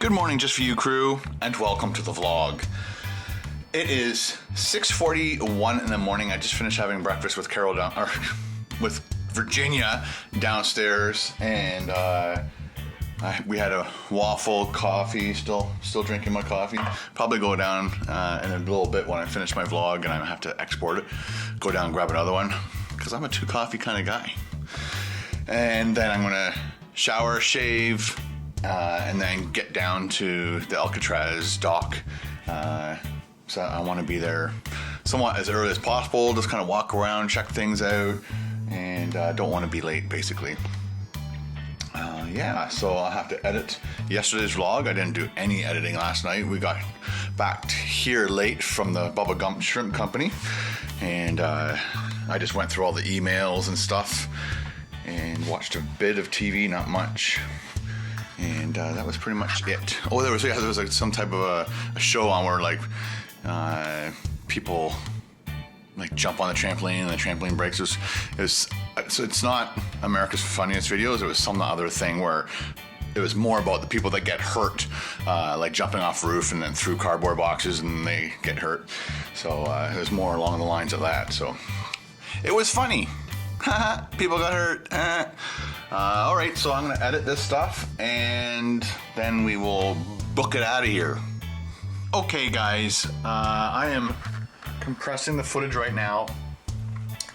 Good morning, Just For You crew, and welcome to the vlog. It is 6:41 in the morning. I just finished having breakfast with with Virginia downstairs, and we had a waffle, coffee. Still drinking my coffee. Probably go down in a little bit when I finish my vlog, and I have to export it. Go down and grab another one because I'm a 2 coffee kind of guy. And then I'm gonna shower, shave. And then get down to the Alcatraz dock. So I want to be there somewhat as early as possible, just kind of walk around, check things out, and don't want to be late, basically. So I'll have to edit yesterday's vlog. I didn't do any editing last night. We got back here late from the Bubba Gump Shrimp Company, and I just went through all the emails and stuff and watched a bit of TV, not much. And that was pretty much it. Oh, there was like some type of a show on where like people like jump on the trampoline and the trampoline breaks. So it's not America's Funniest Videos. It was some other thing where it was more about the people that get hurt, like jumping off roof and then through cardboard boxes and they get hurt. So it was more along the lines of that. So it was funny. People got hurt. All right, so I'm gonna edit this stuff and then we will book it out of here. Okay, guys, I am compressing the footage right now.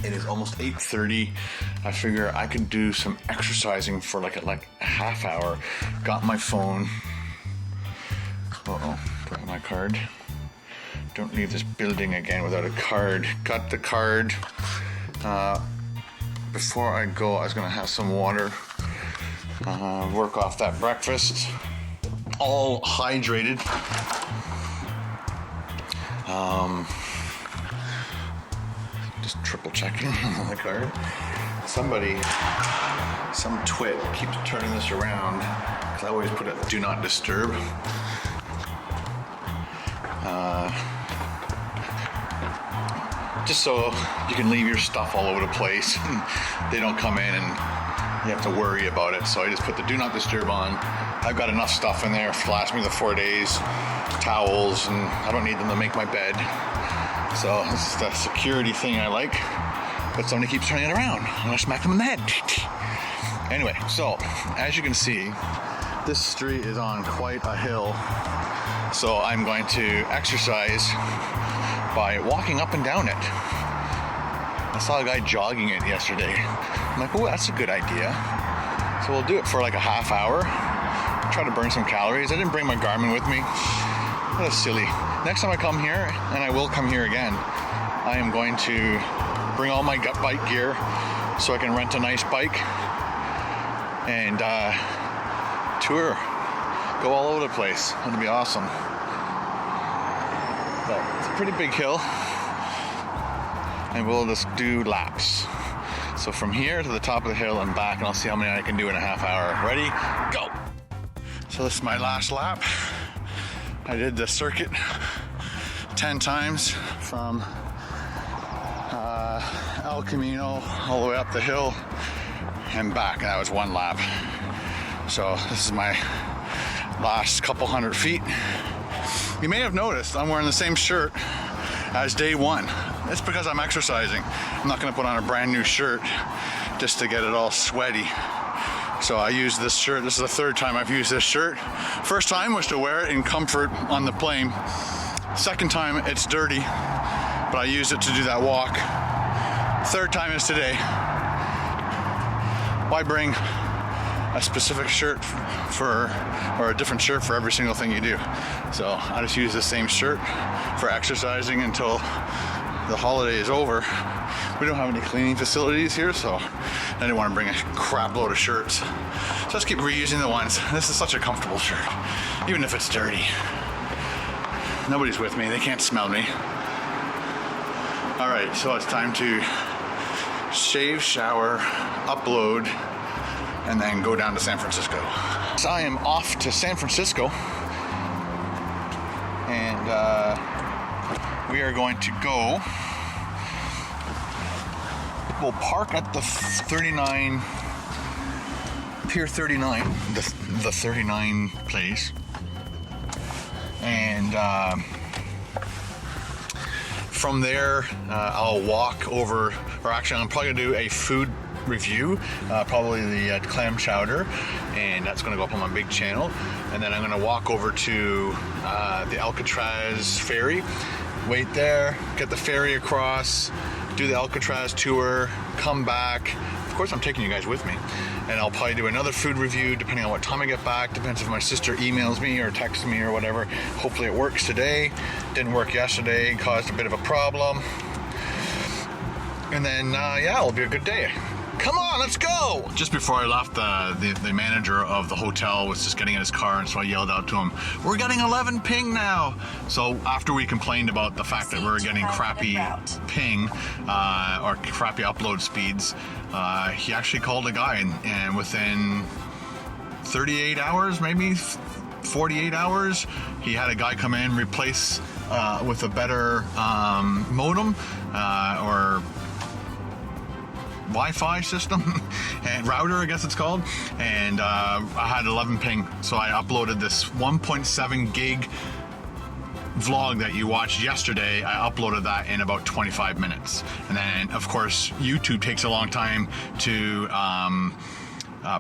It is almost 8:30. I figure I could do some exercising for like a half hour. Got my phone. Got my card. Don't leave this building again without a card. Got the card. Before I go, I was gonna have some water, work off that breakfast, all hydrated. Just triple checking on the card. Some twit keeps turning this around, because I always put it do not disturb. Just so you can leave your stuff all over the place. They don't come in and you have to worry about it. So I just put the do not disturb on. I've got enough stuff in there to last me the 4 days. Towels, and I don't need them to make my bed. So this is the security thing I like. But somebody keeps turning it around and I smack them in the head. Anyway, so as you can see, this street is on quite a hill. So I'm going to exercise by walking up and down it. I saw a guy jogging it yesterday. I'm like, oh, that's a good idea. So we'll do it for like a half hour. Try to burn some calories. I didn't bring my Garmin with me. That's silly. Next time I come here, and I will come here again, I am going to bring all my gut bike gear so I can rent a nice bike and tour. Go all over the place. It'll be awesome. But it's a pretty big hill, and we'll just do laps. So from here to the top of the hill and back, and I'll see how many I can do in a half hour. Ready? Go! So this is my last lap. I did the circuit 10 times from El Camino all the way up the hill and back, and that was 1 lap. So this is my last couple hundred feet. You may have noticed I'm wearing the same shirt as day 1. It's because I'm exercising. I'm not gonna put on a brand new shirt just to get it all sweaty. So I use this shirt. This is the 3rd time I've used this shirt. First time was to wear it in comfort on the plane. Second time, it's dirty, but I used it to do that walk. 3rd time is today. Why bring a specific shirt or a different shirt for every single thing you do? So I just use the same shirt for exercising until the holiday is over. We don't have any cleaning facilities here, so I didn't want to bring a crap load of shirts. So let's keep reusing the ones. This is such a comfortable shirt, even if it's dirty. Nobody's with me, they can't smell me. All right, so it's time to shave, shower, upload, and then go down to San Francisco. So I am off to San Francisco, and we are going to go. We'll park at the 39, Pier 39, the 39 place. and from there I'll walk over, or actually I'm probably gonna do a food review, probably the clam chowder, and that's gonna go up on my big channel. And then I'm gonna walk over to the Alcatraz ferry, wait there, get the ferry across, do the Alcatraz tour, come back. Of course I'm taking you guys with me, and I'll probably do another food review depending on what time I get back. Depends if my sister emails me or texts me or whatever. Hopefully it works today. Didn't work yesterday, caused a bit of a problem. And then yeah, it'll be a good day. Come on, let's go! Just before I left, the manager of the hotel was just getting in his car, and so I yelled out to him, "We're getting 11 ping now!" So after we complained about the fact that we were getting crappy ping, or crappy upload speeds, he actually called a guy, and within 38 hours, maybe 48 hours, he had a guy come in, replace with a better modem, or Wi-Fi system and router, I guess it's called, and I had 11 ping, so I uploaded this 1.7 gig vlog that you watched yesterday. I uploaded that in about 25 minutes, and then of course YouTube takes a long time to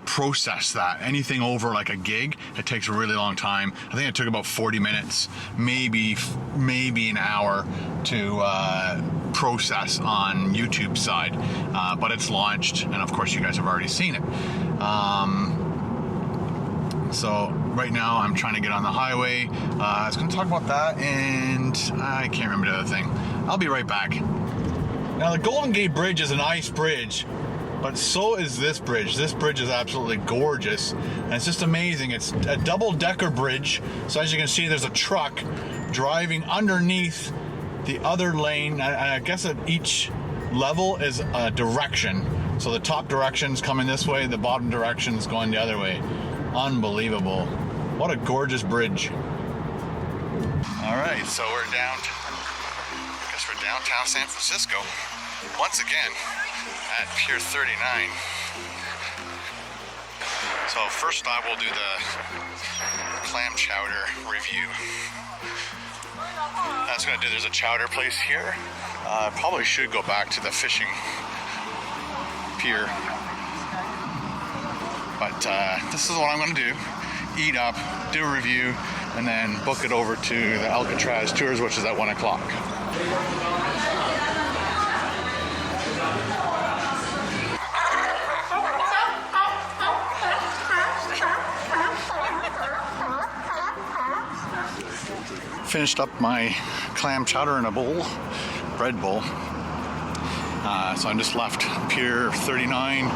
process that. Anything over like a gig, it takes a really long time. I think it took about 40 minutes, maybe an hour to process on YouTube side, but it's launched, and of course you guys have already seen it. So right now I'm trying to get on the highway. I was going to talk about that, and I can't remember the other thing. I'll be right back. Now the Golden Gate Bridge is an ice bridge, but so is this bridge. This bridge is absolutely gorgeous, and it's just amazing. It's a double-decker bridge, so as you can see, there's a truck driving underneath the other lane. I guess at each level is a direction. So the top direction's coming this way, the bottom direction's going the other way. Unbelievable. What a gorgeous bridge. All right, so we're downtown San Francisco once again at Pier 39. So first stop, we'll do the clam chowder review. That's gonna do. There's a chowder place here. Probably should go back to the fishing pier, but this is what I'm gonna do: eat up, do a review, and then book it over to the Alcatraz tours, which is at 1 o'clock. Finished up my clam chowder in a bowl, bread bowl. So I just left Pier 39,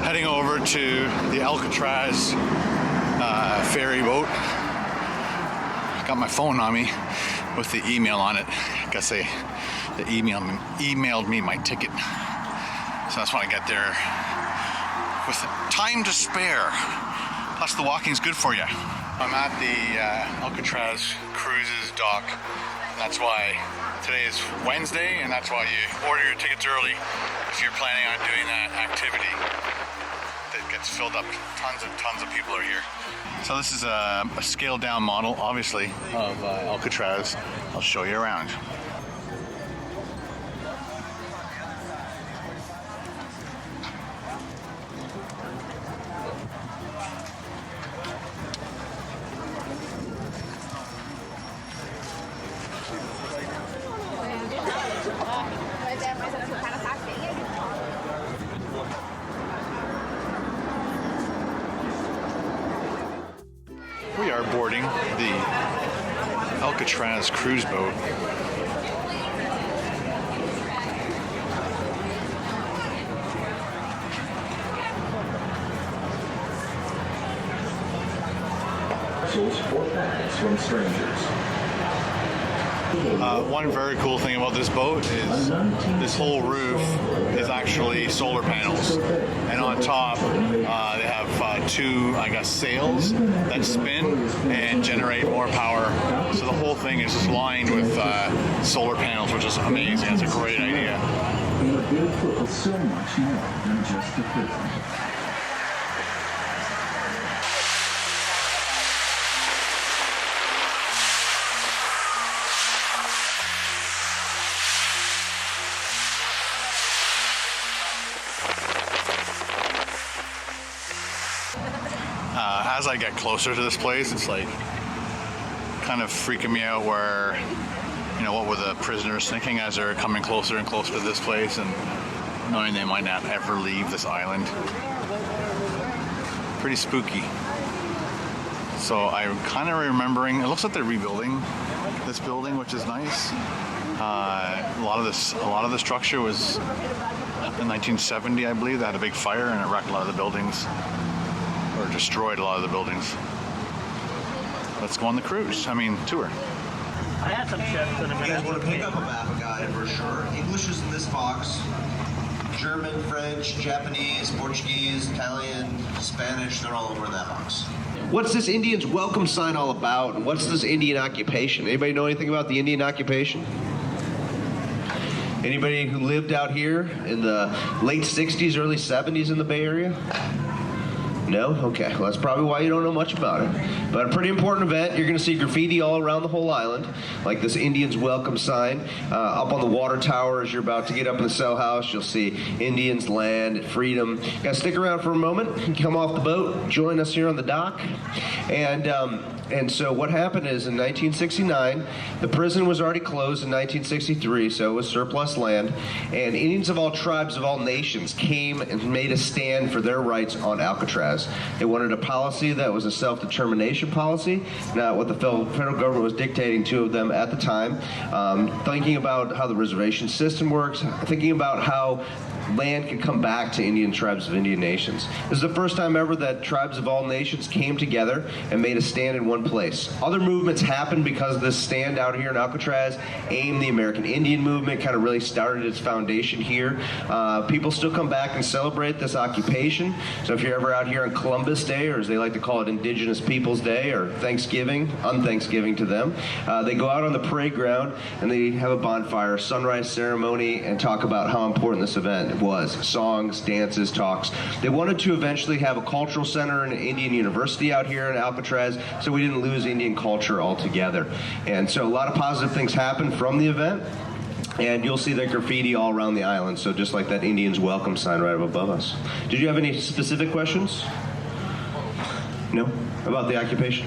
heading over to the Alcatraz ferry boat. Got my phone on me with the email on it. I guess they emailed me my ticket. So that's when I get there with time to spare. Plus the walking's good for you. I'm at the Alcatraz Cruises dock, and that's why today is Wednesday, and that's why you order your tickets early if you're planning on doing that activity that gets filled up. Tons of people are here. So this is a scaled down model, obviously, of Alcatraz. I'll show you around. We are boarding the Alcatraz cruise boat. For bags from strangers. One very cool thing about this boat is this whole roof is actually solar panels, and on top they have two, I guess, sails that spin and generate more power. So the whole thing is just lined with solar panels, which is amazing. It's a great idea. So much more than just a prison. as I get closer to this place, it's like kind of freaking me out where, you know, what were the prisoners thinking as they're coming closer and closer to this place and knowing they might not ever leave this island. Pretty spooky. So I'm kind of remembering, it looks like they're rebuilding this building, which is nice. A lot of the structure was in 1970, I believe. They had a big fire and it wrecked a lot of the buildings, or destroyed a lot of the buildings. Let's go on the cruise. Tour. I had some chips in a minute. You guys want to pick up a map guide for sure. English is in this box. German, French, Japanese, Portuguese, Italian, Spanish, they're all over in that box. What's this Indian's welcome sign all about? And what's this Indian occupation? Anybody know anything about the Indian occupation? Anybody who lived out here in the late 60s, early 70s in the Bay Area? No? Okay. Well, that's probably why you don't know much about it. But a pretty important event. You're going to see graffiti all around the whole island, like this Indians welcome sign. Up on the water tower as you're about to get up in the cellhouse, you'll see Indians land, freedom. You got to stick around for a moment. Come off the boat, join us here on the dock. And so what happened is in 1969, the prison was already closed in 1963, so it was surplus land. And Indians of all tribes of all nations came and made a stand for their rights on Alcatraz. They wanted a policy that was a self-determination policy, not what the federal government was dictating to them at the time. Thinking about how the reservation system works, thinking about how land can come back to Indian tribes of Indian nations. This is the first time ever that tribes of all nations came together and made a stand in one place. Other movements happened because of this stand out here in Alcatraz. AIM, the American Indian movement, kind of really started its foundation here. People still come back and celebrate this occupation. So if you're ever out here on Columbus Day, or as they like to call it, Indigenous Peoples Day, or Thanksgiving, unthanksgiving to them, they go out on the parade ground and they have a bonfire, sunrise ceremony, and talk about how important this event was. Songs, dances, talks. They wanted to eventually have a cultural center and an Indian university out here in Alcatraz, so we didn't lose Indian culture altogether. And so a lot of positive things happened from the event. And you'll see that graffiti all around the island, so just like that Indians welcome sign right above us. Did you have any specific questions? No? About the occupation?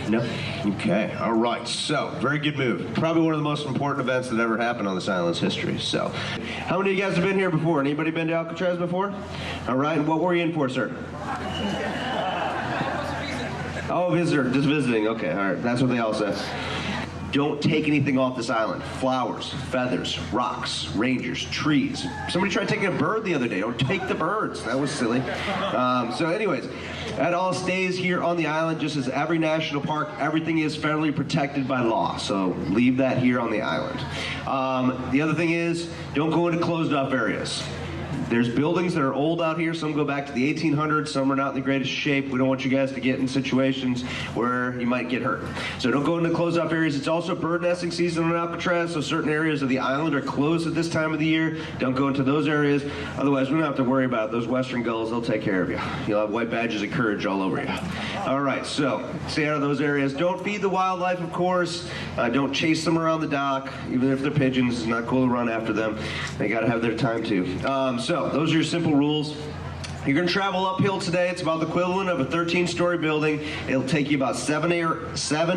No? Okay, all right, so very good move. Probably one of the most important events that ever happened on this island's history. So, how many of you guys have been here before? Anybody been to Alcatraz before? All right, and what were you in for, sir? Oh, visitor, just visiting. Okay, all right, that's what they all say. Don't take anything off this island. Flowers, feathers, rocks, rangers, trees. Somebody tried taking a bird the other day. Don't take the birds. That was silly. So anyways, that all stays here on the island, just as every national park. Everything is federally protected by law. So leave that here on the island. The other thing is, don't go into closed off areas. There's buildings that are old out here. Some go back to the 1800s. Some are not in the greatest shape. We don't want you guys to get in situations where you might get hurt. So don't go into closed-off areas. It's also bird nesting season on Alcatraz, so certain areas of the island are closed at this time of the year. Don't go into those areas. Otherwise, we don't have to worry about it. Those western gulls. They'll take care of you. You'll have white badges of courage all over you. All right, so stay out of those areas. Don't feed the wildlife, of course. Don't chase them around the dock, even if they're pigeons. It's not cool to run after them. They got to have their time, too. So those are your simple rules. You're going to travel uphill today. It's about the equivalent of a 13-story building. It'll take you about 7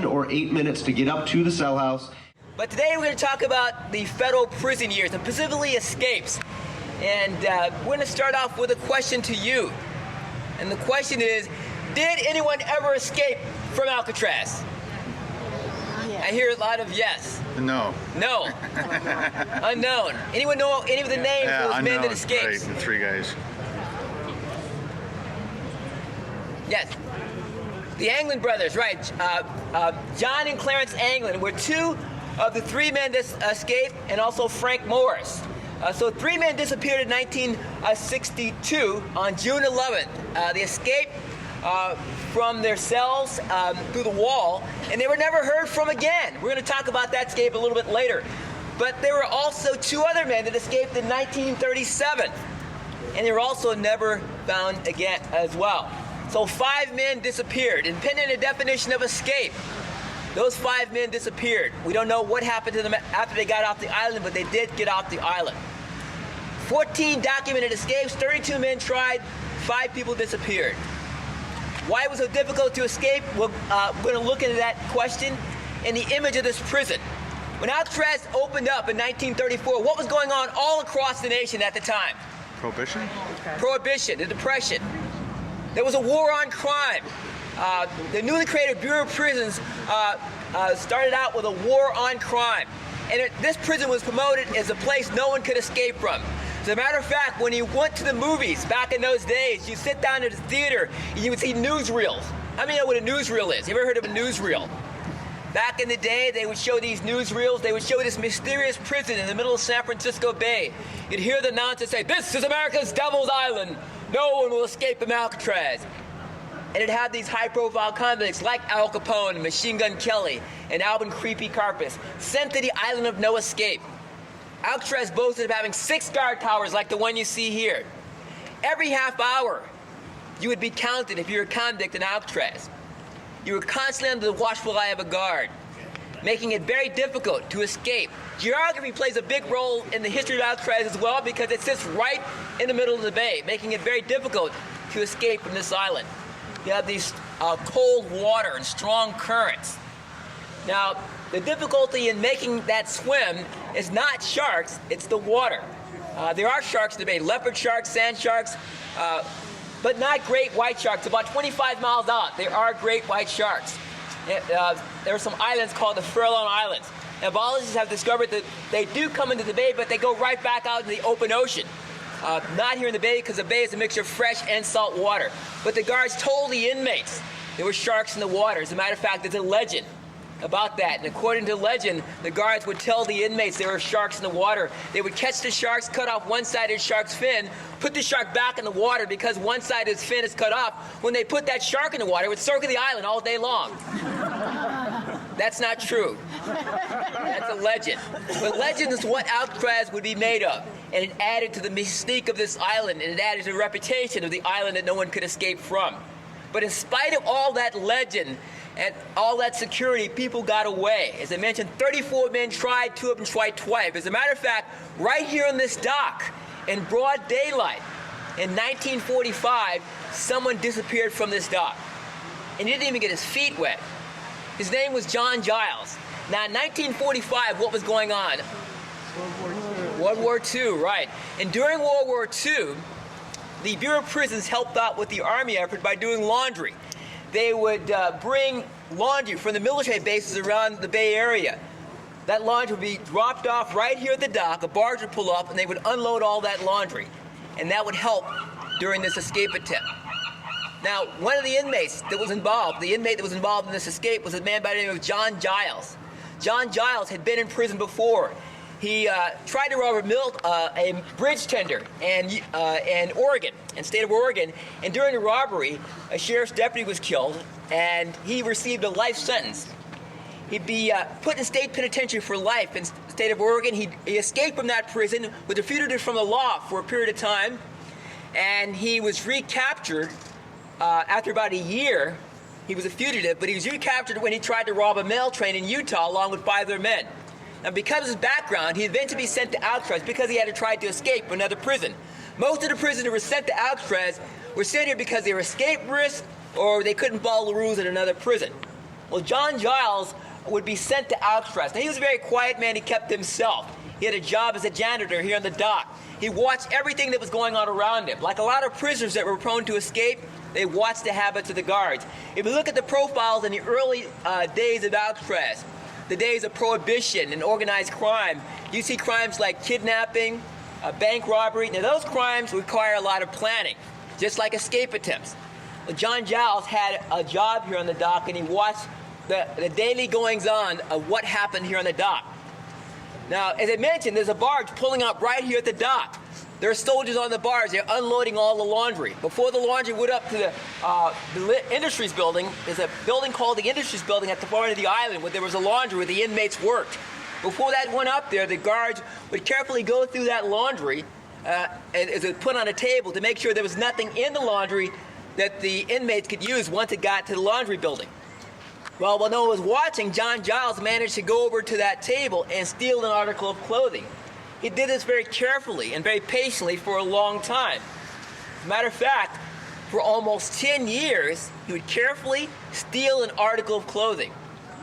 or 8 minutes to get up to the cell house. But today we're going to talk about the federal prison years, and specifically escapes. And we're going to start off with a question to you. And the question is, did anyone ever escape from Alcatraz? I hear a lot of yes. No. No. Unknown. Anyone know any of the names of those men that escaped? Right, the 3 guys. Yes. The Anglin brothers, right. John and Clarence Anglin were 2 of the 3 men that escaped, and also Frank Morris. So 3 men disappeared in 1962 on June 11th. They escaped from their cells through the wall, and they were never heard from again. We're going to talk about that escape a little bit later. But there were also 2 other men that escaped in 1937, and they were also never found again as well. So 5 men disappeared, and pending a definition of escape, those 5 men disappeared. We don't know what happened to them after they got off the island, but they did get off the island. 14 documented escapes, 32 men tried, 5 people disappeared. Why it was so difficult to escape? We're going to look into that question in the image of this prison. When Alcatraz opened up in 1934, what was going on all across the nation at the time? Prohibition? Prohibition, the Depression. There was a war on crime. The newly created Bureau of Prisons started out with a war on crime. And this prison was promoted as a place no one could escape from. As a matter of fact, when you went to the movies back in those days, you sit down at the theater and you would see newsreels. How many know what a newsreel is? You ever heard of a newsreel? Back in the day, they would show these newsreels. They would show this mysterious prison in the middle of San Francisco Bay. You'd hear the announcer say, "This is America's Devil's Island. No one will escape from Alcatraz." And it had these high-profile convicts like Al Capone, Machine Gun Kelly, and Alvin Creepy Karpis sent to the island of no escape. Alcatraz boasted of having 6 guard towers like the one you see here. Every half hour, you would be counted if you were a convict in Alcatraz. You were constantly under the watchful eye of a guard, making it very difficult to escape. Geography plays a big role in the history of Alcatraz as well because it sits right in the middle of the bay, making it very difficult to escape from this island. You have these cold water and strong currents. Now, the difficulty in making that swim is not sharks, it's the water. There are sharks in the bay, leopard sharks, sand sharks, but not great white sharks. About 25 miles out, there are great white sharks. There are some islands called the Farallon Islands. And biologists have discovered that they do come into the bay, but they go right back out into the open ocean. Not here in the bay, because the bay is a mixture of fresh and salt water. But the guards told the inmates there were sharks in the water. As a matter of fact, there's a legend about that. And according to the legend, the guards would tell the inmates there were sharks in the water. They would catch the sharks, cut off one side of the shark's fin, put the shark back in the water because one side of his fin is cut off. When they put that shark in the water, it would circle the island all day long. That's not true. That's a legend. But legend is what Alcatraz would be made of. And it added to the mystique of this island, and it added to the reputation of the island that no one could escape from. But in spite of all that legend and all that security, people got away. As I mentioned, 34 men tried, 2 of them tried twice. As a matter of fact, right here on this dock, in broad daylight, in 1945, someone disappeared from this dock. And he didn't even get his feet wet. His name was John Giles. Now, in 1945, what was going on? World War II, right. And during World War II, the Bureau of Prisons helped out with the Army effort by doing laundry. They would bring laundry from the military bases around the Bay Area. That laundry would be dropped off right here at the dock. A barge would pull up, and they would unload all that laundry. And that would help during this escape attempt. Now, one of the inmates that was involved, the inmate that was involved in this escape was a man by the name of John Giles. John Giles had been in prison before. He tried to rob a bridge tender in Oregon, in state of Oregon, and during the robbery, a sheriff's deputy was killed, and he received a life sentence. He'd be put in state penitentiary for life in the state of Oregon. He escaped from that prison, was a fugitive from the law for a period of time, and he was recaptured after about a year. He was a fugitive, but he was recaptured when he tried to rob a mail train in Utah along with 5 other men. Now, because of his background, he had eventually been sent to Alcatraz because he had tried to escape from another prison. Most of the prisoners who were sent to Alcatraz were sent here because they were escape risks or they couldn't follow the rules in another prison. Well, John Giles would be sent to Alcatraz. Now, he was a very quiet man. He kept to himself. He had a job as a janitor here on the dock. He watched everything that was going on around him. Like a lot of prisoners that were prone to escape, they watched the habits of the guards. If you look at the profiles in the early days of Alcatraz, the days of prohibition and organized crime, you see crimes like kidnapping, bank robbery. Now, those crimes require a lot of planning, just like escape attempts. Well, John Giles had a job here on the dock, and he watched the daily goings-on of what happened here on the dock. Now, as I mentioned, there's a barge pulling up right here at the dock. There are soldiers on the barge. They're unloading all the laundry. Before the laundry went up to the Industries building, there's a building called the Industries building at the far end of the island where there was a laundry where the inmates worked. Before that went up there, the guards would carefully go through that laundry and it was put on a table to make sure there was nothing in the laundry that the inmates could use once it got to the laundry building. Well, while no one was watching, John Giles managed to go over to that table and steal an article of clothing. He did this very carefully and very patiently for a long time. As a matter of fact, for almost 10 years, he would carefully steal an article of clothing.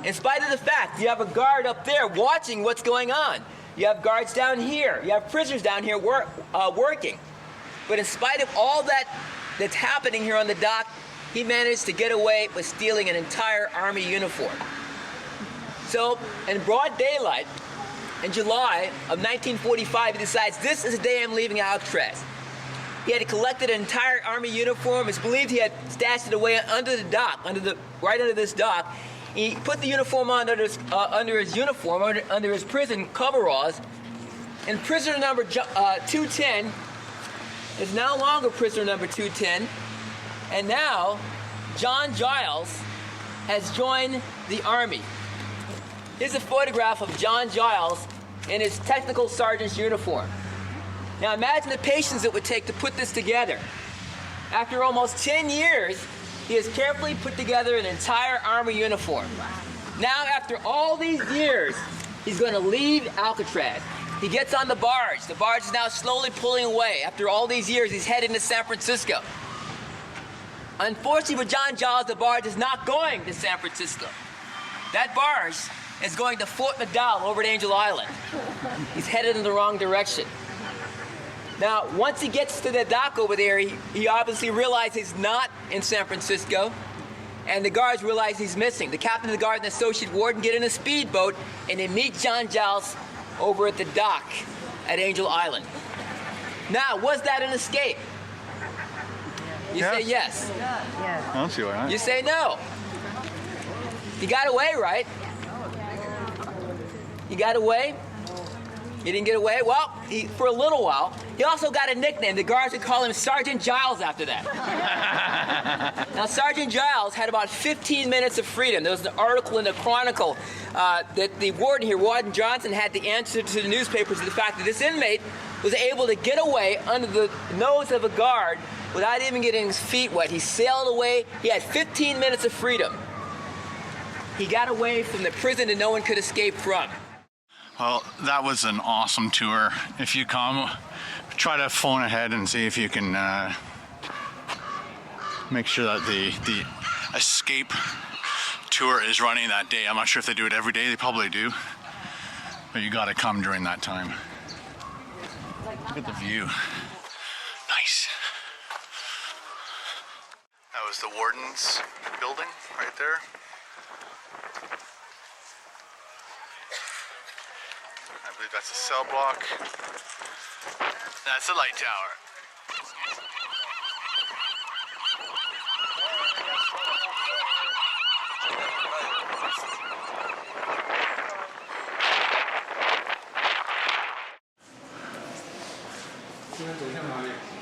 In spite of the fact you have a guard up there watching what's going on. You have guards down here. You have prisoners down here working. But in spite of all that's happening here on the dock, he managed to get away with stealing an entire Army uniform. So, in broad daylight, in July of 1945, he decides, this is the day I'm leaving Alcatraz. He had collected an entire Army uniform. It's believed he had stashed it away under the dock, right under this dock. He put the uniform on under his prison coveralls, and prisoner number 210 is no longer prisoner number 210, and now John Giles has joined the Army. Here's a photograph of John Giles in his technical sergeant's uniform. Now imagine the patience it would take to put this together. After almost 10 years, he has carefully put together an entire Army uniform. Now, after all these years, he's going to leave Alcatraz. He gets on the barge. The barge is now slowly pulling away. After all these years, he's heading to San Francisco. Unfortunately for John Giles, the barge is not going to San Francisco. That barge is going to Fort McDowell over at Angel Island. He's headed in the wrong direction. Now, once he gets to the dock over there, he obviously realizes he's not in San Francisco, and the guards realize he's missing. The captain of the guard and the associate warden get in a speedboat, and they meet John Giles over at the dock at Angel Island. Now, was that an escape? You say yes. I don't see why not. You say no. He got away, right? He got away? He didn't get away? Well, for a little while. He also got a nickname. The guards would call him Sergeant Giles after that. Now, Sergeant Giles had about 15 minutes of freedom. There was an article in the Chronicle that the warden here, Warden Johnson, had the answer to the newspapers to the fact that this inmate was able to get away under the nose of a guard without even getting his feet wet. He sailed away. He had 15 minutes of freedom. He got away from the prison that no one could escape from. Well, that was an awesome tour. If you come, try to phone ahead and see if you can make sure that the escape tour is running that day. I'm not sure if they do it every day. They probably do. But you got to come during that time. Look at the view. Nice. That was the warden's building right there. I believe that's a cell block. That's a light tower.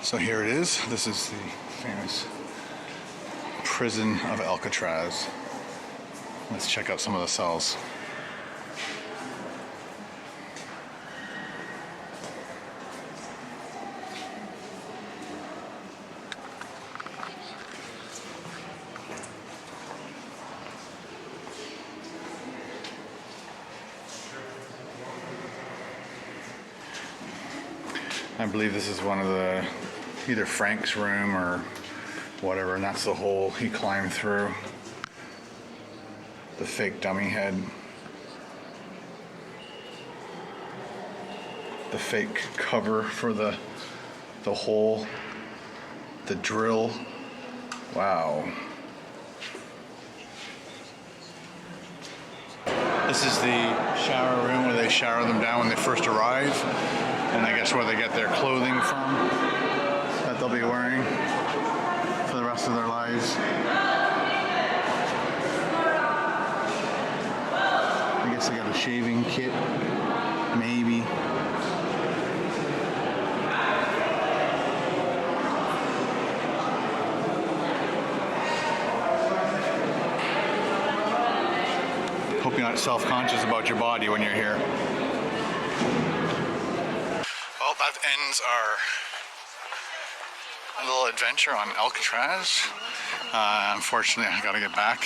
So here it is. This is the famous prison of Alcatraz. Let's check out some of the cells. I believe this is one of the, either Frank's room or whatever, and that's the hole he climbed through. The fake dummy head. The fake cover for the hole. The drill. Wow. This is the shower room where they shower them down when they first arrive. And I guess where they get their clothing from that they'll be wearing for the rest of their lives. I guess they got a shaving kit, maybe. Hope you're not self-conscious about your body when you're here. Well, that ends our little adventure on Alcatraz. Unfortunately, I gotta get back.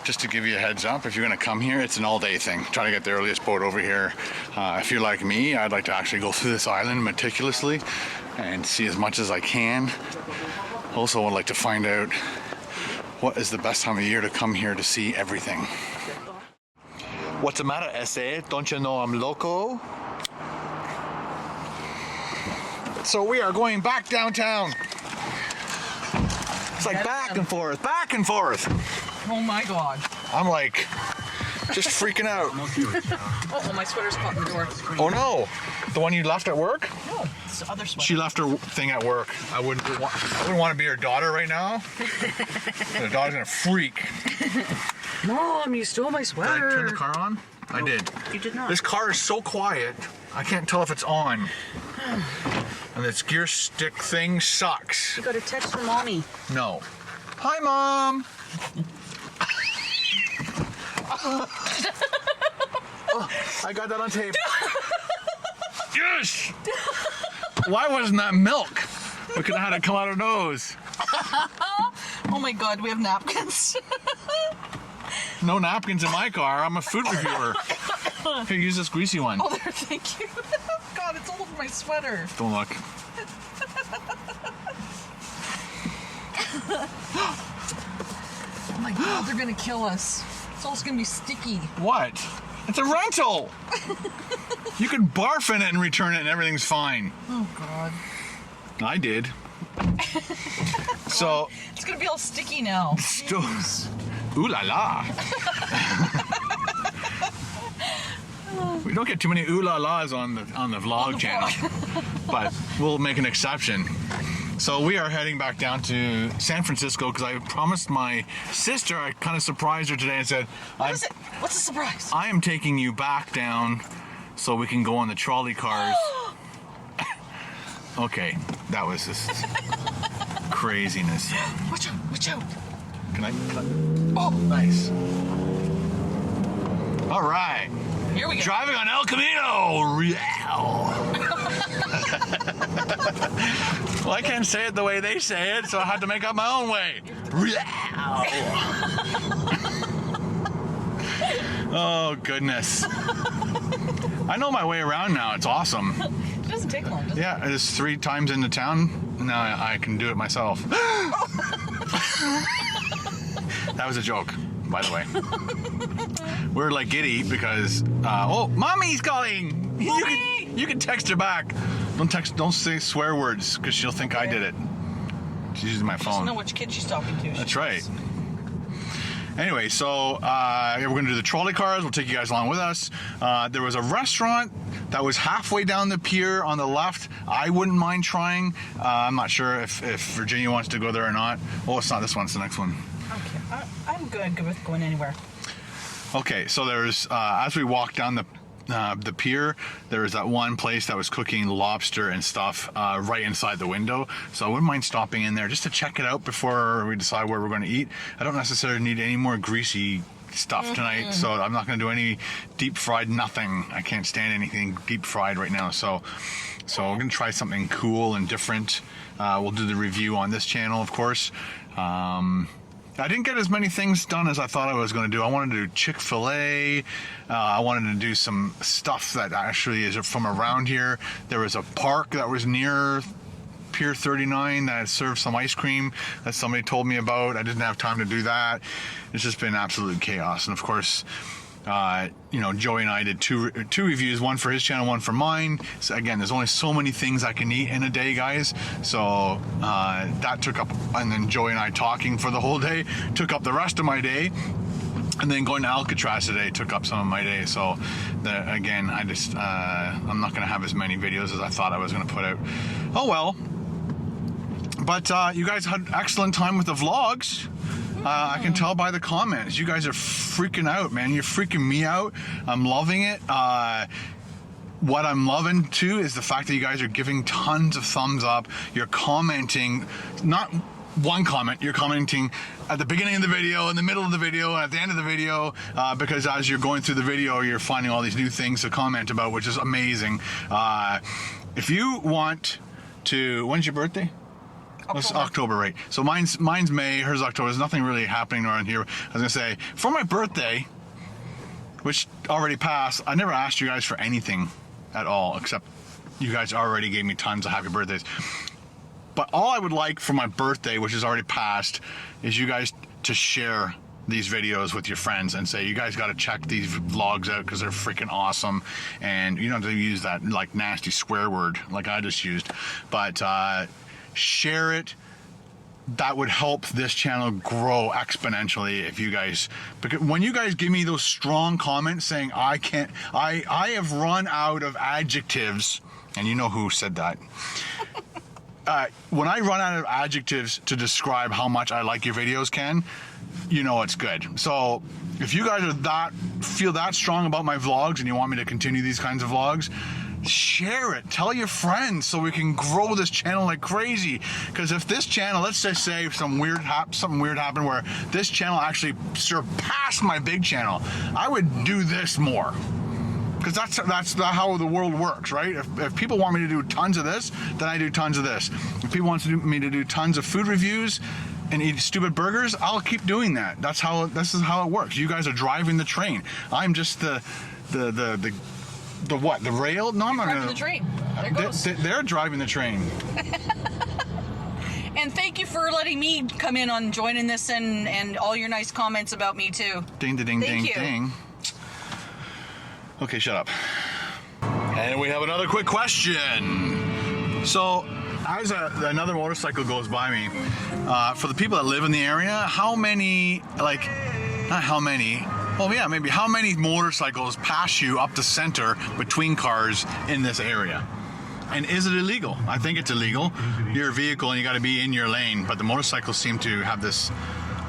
Just to give you a heads up, if you're gonna come here, it's an all-day thing. Try to get the earliest boat over here. If you're like me, I'd like to actually go through this island meticulously. and see as much as I can. Also would like to find out what is the best time of year to come here to see everything. What's the matter, SA? Don't you know I'm loco? So we are going back downtown. It's like back and forth, back and forth. Oh my god. I'm like, just freaking out. Oh, my sweater's caught in the door. Oh no, the one you left at work? No, it's the other sweater. She left her thing at work. I wouldn't want to be her daughter right now. The daughter's gonna freak. Mom, you stole my Did sweater. I turn the car on? I did. You did not. This car is so quiet, I can't tell if it's on. And this gear stick thing sucks. You got a text from mommy. No. Hi, Mom. Oh, I got that on tape. Yes! Why wasn't that milk? We could have had it come out our nose. Oh my god, we have napkins. No napkins in my car. I'm a food reviewer. Here, use this greasy one. Oh, there, thank you. God, it's all over my sweater. Don't look. Oh my god, they're gonna kill us. It's also gonna be sticky. What? It's a rental. You can barf in it and return it and everything's fine. Oh god. I did. So, It's gonna be all sticky now. ooh la la. We don't get too many ooh la las on the vlog channel, but we'll make an exception. So we are heading back down to San Francisco because I promised my sister, I kind of surprised her today and said, What is it? What's the surprise? I am taking you back down so we can go on the trolley cars. Okay, that was just craziness. Watch out, watch out. Can I? Oh, nice. All right. Here we go. Driving on El Camino. Well, I can't say it the way they say it, so I had to make up my own way. Oh, goodness. I know my way around now. It's awesome. It doesn't take long, does it? Yeah, it's 3 times into town. Now I can do it myself. That was a joke, by the way. We're like giddy because, oh, Mommy's calling. Mommy! You can text her back. Don't say swear words because she'll think I did it. She's using my She doesn't phone. know which kid she's talking to. That's right. Anyway, so we're going to do the trolley cars. We'll take you guys along with us. There was a restaurant that was halfway down the pier on the left. I wouldn't mind trying. I'm not sure if Virginia wants to go there or not. Oh, it's not this one. It's the next one. Okay, I'm good with going anywhere. Okay, so there's as we walk down the pier, there was that one place that was cooking lobster and stuff right inside the window. So I wouldn't mind stopping in there just to check it out before we decide where we're going to eat. I don't necessarily need any more greasy stuff tonight, so I'm not going to do any deep fried nothing. I can't stand anything deep fried right now. So we're going to try something cool and different. We'll do the review on this channel, of course. I didn't get as many things done as I thought I was going to do. I wanted to do Chick-fil-A. I wanted to do some stuff that actually is from around here. There was a park that was near Pier 39 that served some ice cream that somebody told me about. I didn't have time to do that. It's just been absolute chaos. And of course, Joey and I did two reviews, one for his channel, one for mine. So again, there's only so many things I can eat in a day, guys. So that took up, and then Joey and I talking for the whole day took up the rest of my day. And then going to Alcatraz today took up some of my day. So again, I'm not going to have as many videos as I thought I was going to put out. Oh well. But you guys had excellent time with the vlogs. I can tell by the comments. You guys are freaking out, man. You're freaking me out. I'm loving it. What I'm loving too is the fact that you guys are giving tons of thumbs up. You're commenting, not one comment, you're commenting at the beginning of the video, in the middle of the video, and at the end of the video, because as you're going through the video, you're finding all these new things to comment about, which is amazing. If you want to, when's your birthday? It's October, right? So mine's May, hers October. There's nothing really happening around here. I was gonna say, for my birthday, which already passed, I never asked you guys for anything at all, except you guys already gave me tons of happy birthdays. But all I would like for my birthday, which is already passed, is you guys to share these videos with your friends and say, you guys got to check these vlogs out because they're freaking awesome. And you don't have to use that like nasty swear word like I just used, but share it. That would help this channel grow exponentially if you guys, because when you guys give me those strong comments saying I have run out of adjectives, and you know who said that. When I run out of adjectives to describe how much I like your videos, Ken, you know it's good. So if you guys are feel that strong about my vlogs and you want me to continue these kinds of vlogs, share it, tell your friends so we can grow this channel like crazy. Because if this channel, let's just say something weird happened where this channel actually surpassed my big channel, I would do this more. Because that's how the world works, right? If people want me to do tons of this, then I do tons of this. If people want me to do tons of food reviews and eat stupid burgers, I'll keep doing that. This is how it works. You guys are driving the train. I'm just the what? The rail? No, I'm not driving the train. There it goes. They're driving the train. And thank you for letting me come in on joining this and all your nice comments about me too. Ding, ding, ding, ding. Okay, shut up. And we have another quick question. So, as another motorcycle goes by me, for the people that live in the area, how many, how many motorcycles pass you up the center between cars in this area? And is it illegal? I think it's illegal. You're a vehicle and you got to be in your lane, but the motorcycles seem to have this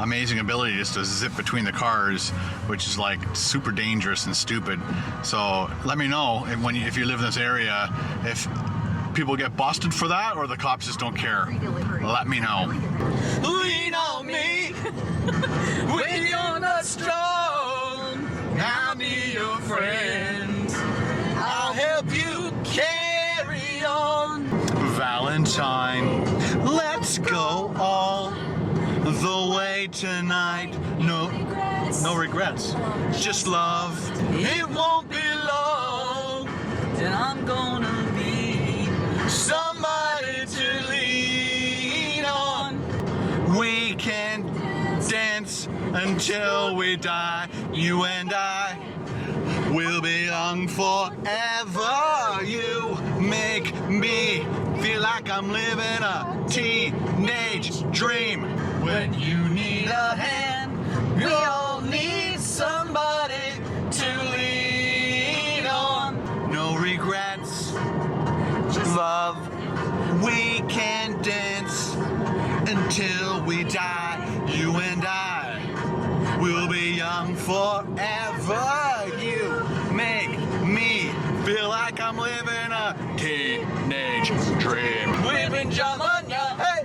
amazing ability just to zip between the cars, which is like super dangerous and stupid. So let me know if you live in this area, if people get busted for that or the cops just don't care. Let me know. Lean on me when you're not strong. I need your friends. I'll help you carry on. Valentine, let's go all the way tonight. No regrets. Just love. It won't be long, and I'm gonna be somebody to lean on. We can dance until we die. You and I will be young forever. You make me feel like I'm living a teenage dream. When you need a hand, we all need somebody to lean on. No regrets. Love. We can dance until we die. You and I will be young forever. You make me feel like I'm living a teenage dream. We've been jamming, yeah. Hey.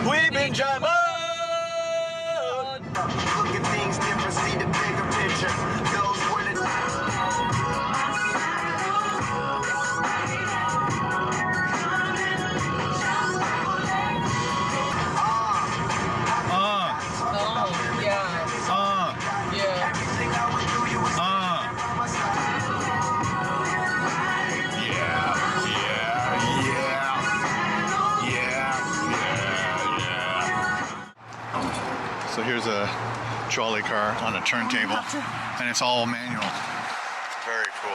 We've been jamming. Look at things different, see the bigger picture. Those were the So here's a trolley car on a turntable, and it's all manual. Very cool.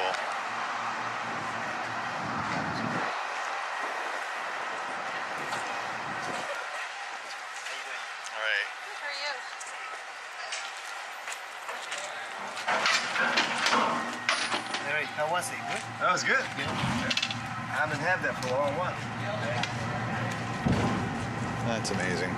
All right. Hey, how was it? Good? That was good. I haven't had that for a long while. That's amazing.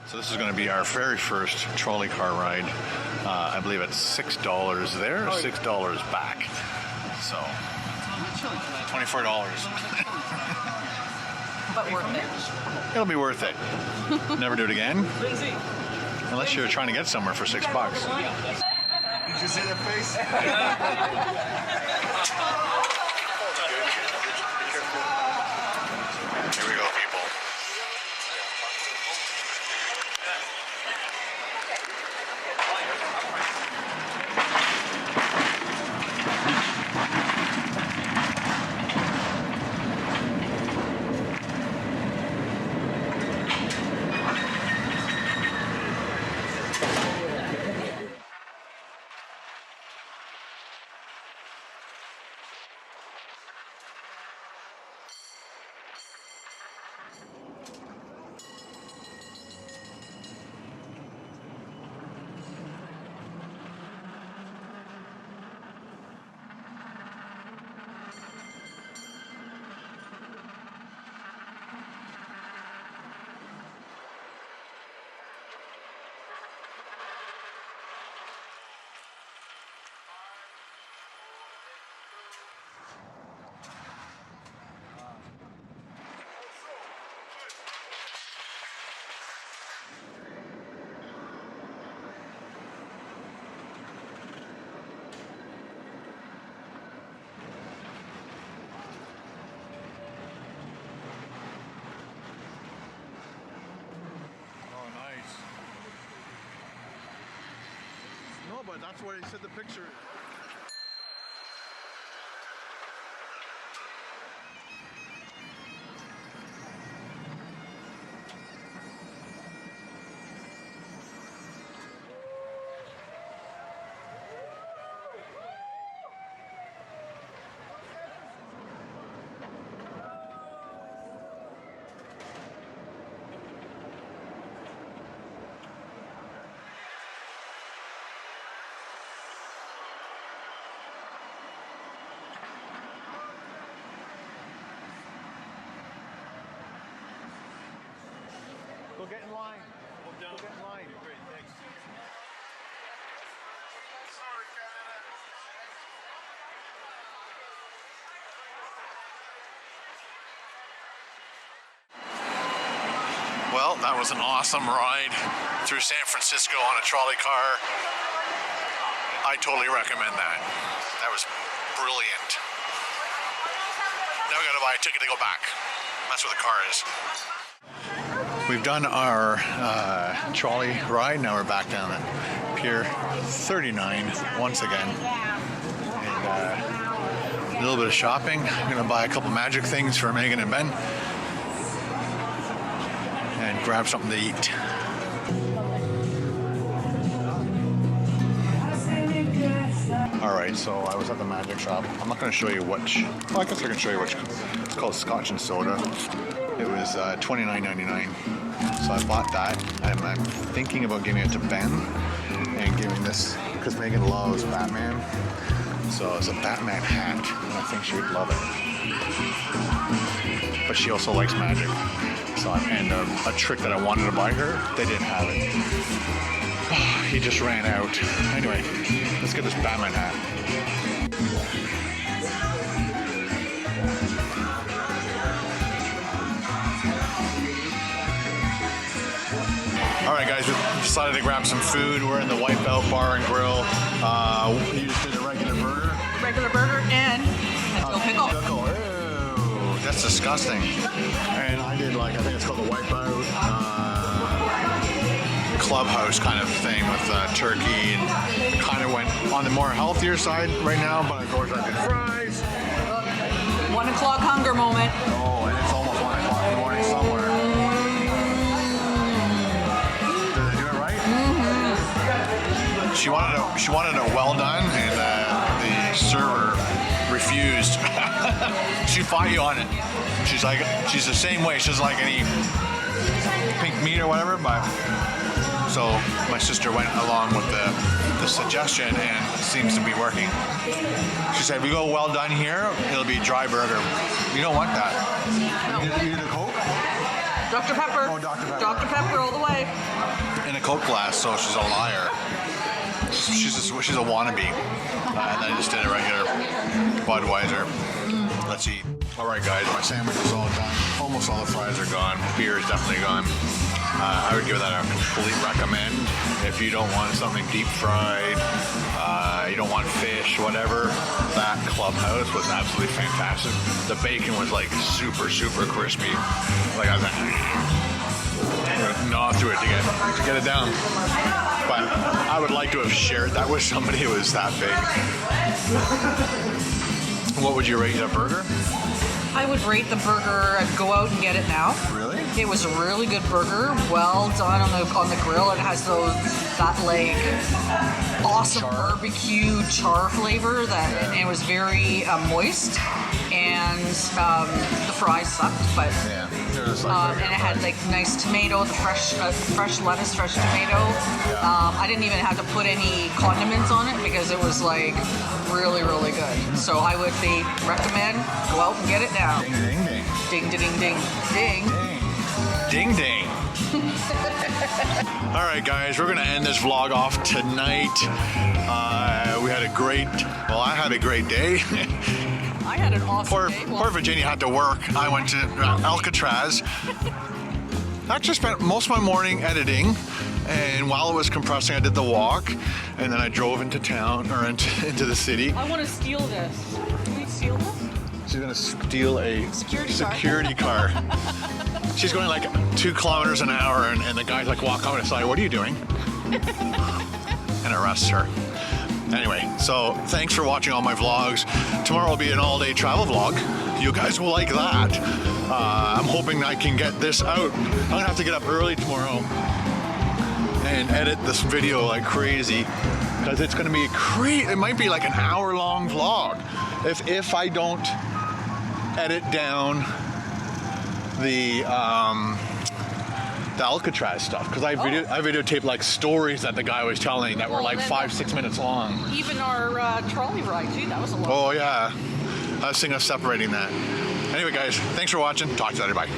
So this is going to be our very first trolley car ride. I believe it's $6 there, $6 back. So $24. But worth it. It'll be worth it. Never do it again. Unless you're trying to get somewhere for $6. Did you see that face? Here we go, people. No, but that's where he said the picture. Go get in line. Go get in line. Great, thanks. Well, that was an awesome ride through San Francisco on a trolley car. I totally recommend that. That was brilliant. Now we gotta buy a ticket to go back. That's where the car is. We've done our trolley ride. Now we're back down at Pier 39 once again. And a little bit of shopping. I'm gonna buy a couple magic things for Megan and Ben. And grab something to eat. All right, so I was at the magic shop. I'm not going to show you which. Well, I guess I can show you which. It's called Scotch and Soda. It was $29.99. So I bought that, and I'm thinking about giving it to Ben and giving this because Megan loves Batman. So it's a Batman hat, and I think she would love it. But she also likes magic. So and a trick that I wanted to buy her, they didn't have it. He just ran out. Anyway, let's get this Batman hat. All right, guys, we decided to grab some food. We're in the Wipeout Bar and Grill. You just did a regular burger. Regular burger and dill pickle. Ew, that's disgusting. And I did I think it's called the Wipeout Clubhouse kind of thing with turkey, and kind of went on the more healthier side right now, but of course I did fries. 1 o'clock hunger moment. Oh, and it's almost 1 o'clock in the morning somewhere. Did I do it right? Mm-hmm. She wanted it well done, and the server refused. She fought you on it. She's the same way. She doesn't like any pink meat or whatever, but so my sister went along with the suggestion, and it seems to be working. She said, we go well done here, it'll be dry burger. You don't want that. You need a Coke? Dr. Pepper. Oh, Dr. Pepper. Dr. Pepper all the way. In a Coke glass, so she's a liar. She's a wannabe. And I just did a regular Budweiser. Let's eat. All right, guys, my sandwich is all done. Almost all the fries are gone. Beer is definitely gone. I would give that a complete recommend. If you don't want something deep fried, you don't want fish, whatever, that clubhouse was absolutely fantastic. The bacon was like super, super crispy. Like I was like, gnaw through it to get it down. But I would like to have shared that with somebody who was that big. What would you rate a burger? I would rate the burger, I'd go out and get it now. Really? It was a really good burger, well done on the grill. It has that like awesome barbecue char flavor and it was very moist, and the fries sucked, but and it had like nice tomato, the fresh lettuce, fresh tomato. I didn't even have to put any condiments on it because it was like really, really good. So I would recommend go out and get it now. Ding, ding, ding. Ding, ding, ding, ding. Ding, ding. All right, guys, we're going to end this vlog off tonight. We had I had a great day. I had an awesome day. Poor Virginia had to work. I went to Alcatraz. I actually spent most of my morning editing, and while it was compressing, I did the walk, and then I drove into town, or into the city. I want to steal this. Can we steal this? She's going to steal a Security car. She's going like 2 kilometers an hour, and the guy's like walk on the side, what are you doing? And arrests her. Anyway, so thanks for watching all my vlogs. Tomorrow will be an all-day travel vlog. You guys will like that. I'm hoping I can get this out. I'm gonna have to get up early tomorrow and edit this video like crazy, because it's gonna be it might be like an hour-long vlog if I don't edit down the Alcatraz stuff, because I videotaped like stories that the guy was telling that were like 5-6 minutes long. Even our trolley ride, gee, that was a lot. Oh yeah, I was thinking of separating that. Anyway, guys, thanks for watching. Talk to you later. Bye.